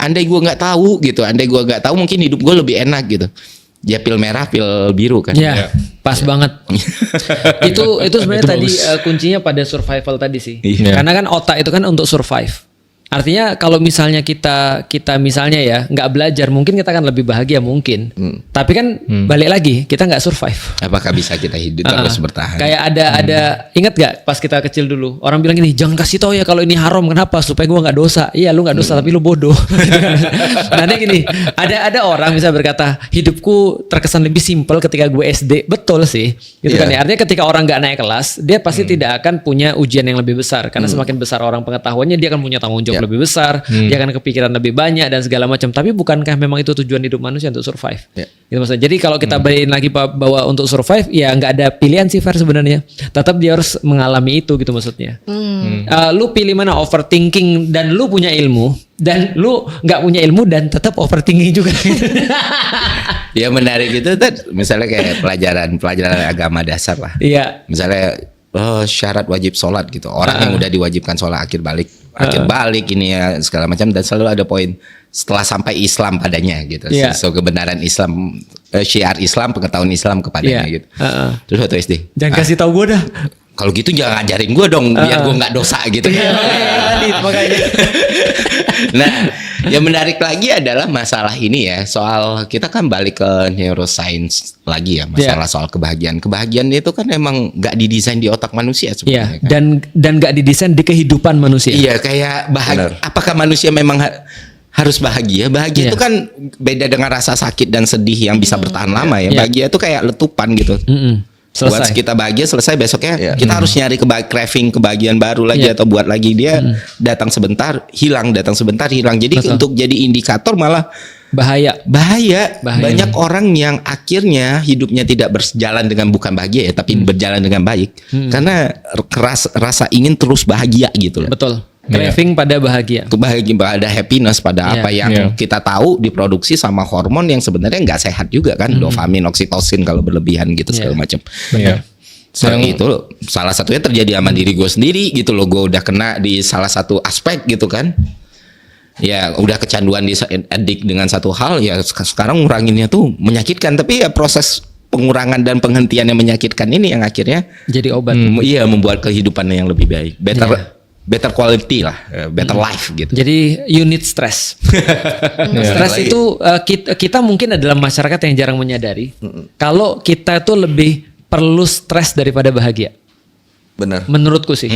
andai gue nggak tahu gitu, mungkin hidup gue lebih enak gitu. Ya pil merah, pil biru kan. Ya, pas banget. itu sebenarnya Itu tadi bagus. kuncinya pada survival tadi sih. Iya. Karena kan otak itu kan untuk survive. Artinya kalau misalnya kita misalnya ya nggak belajar, mungkin kita akan lebih bahagia mungkin. Tapi kan balik lagi kita nggak survive. Apakah bisa kita hidup terus bertahan? Kayak ada ingat gak pas kita kecil dulu orang bilang gini, jangan kasih tahu ya kalau ini haram, kenapa? Supaya gua nggak dosa. Iya lu nggak dosa tapi lu bodoh. Nanti gini, ada orang bisa berkata hidupku terkesan lebih simpel ketika gue SD. Betul sih, gitu kan ya. Artinya ketika orang nggak naik kelas, dia pasti tidak akan punya ujian yang lebih besar karena semakin besar orang pengetahuannya, dia akan punya tanggung jawab lebih besar, dia akan kepikiran lebih banyak dan segala macam. Tapi bukankah memang itu tujuan hidup manusia untuk survive? Gitu maksudnya. Jadi kalau kita balikin lagi bahwa untuk survive ya nggak ada pilihan sih Fer sebenarnya. Tetap dia harus mengalami itu gitu maksudnya. Lu pilih mana, overthinking dan lu punya ilmu, dan lu nggak punya ilmu dan tetap overthinking juga. Ya menarik itu misalnya kayak pelajaran agama dasar lah. Iya. Misalnya syarat wajib sholat gitu. Orang yang udah diwajibkan sholat akhir balik ini ya segala macam, dan selalu ada poin setelah sampai Islam padanya gitu. So kebenaran Islam, syiar Islam, pengetahuan Islam kepadanya gitu. Terus waktu SD. Jangan kasih tahu gue dah. Kalau gitu jangan ngajarin gue dong biar gue nggak dosa gitu. Makanya. Nah, yang menarik lagi adalah masalah ini ya, soal kita kan balik ke neuroscience lagi ya, masalah soal kebahagiaan. Kebahagiaan itu kan emang nggak didesain di otak manusia sebenarnya. Kan? Dan nggak didesain di kehidupan manusia. Iya, kayak bahagia. Apakah manusia memang harus bahagia? Bahagia itu kan beda dengan rasa sakit dan sedih yang bisa bertahan lama ya. Bahagia itu kayak letupan gitu. Selesai. Buat kita bahagia selesai, besoknya kita harus nyari craving kebahagiaan baru lagi atau buat lagi dia datang sebentar hilang. Jadi untuk jadi indikator malah bahaya. Banyak orang yang akhirnya hidupnya tidak berjalan dengan, bukan bahagia ya, tapi berjalan dengan baik karena rasa ingin terus bahagia gitu loh. Betul. Craving pada bahagia. Kebahagiaan, pada happiness, pada apa yang kita tahu diproduksi sama hormon yang sebenarnya nggak sehat juga kan, dopamin, oksitosin kalau berlebihan gitu segala macam. Itu salah satunya terjadi sama diri gue sendiri gitu loh. Gue udah kena di salah satu aspek gitu kan. Ya udah kecanduan di addict dengan satu hal, ya sekarang nguranginnya tuh menyakitkan, tapi ya proses pengurangan dan penghentian yang menyakitkan ini yang akhirnya jadi obat. Iya, membuat kehidupannya yang lebih baik, better quality lah, better life gitu. Jadi unit stress. Stres itu kita mungkin adalah masyarakat yang jarang menyadari kalau kita tuh lebih perlu stres daripada bahagia. Benar. Menurutku sih.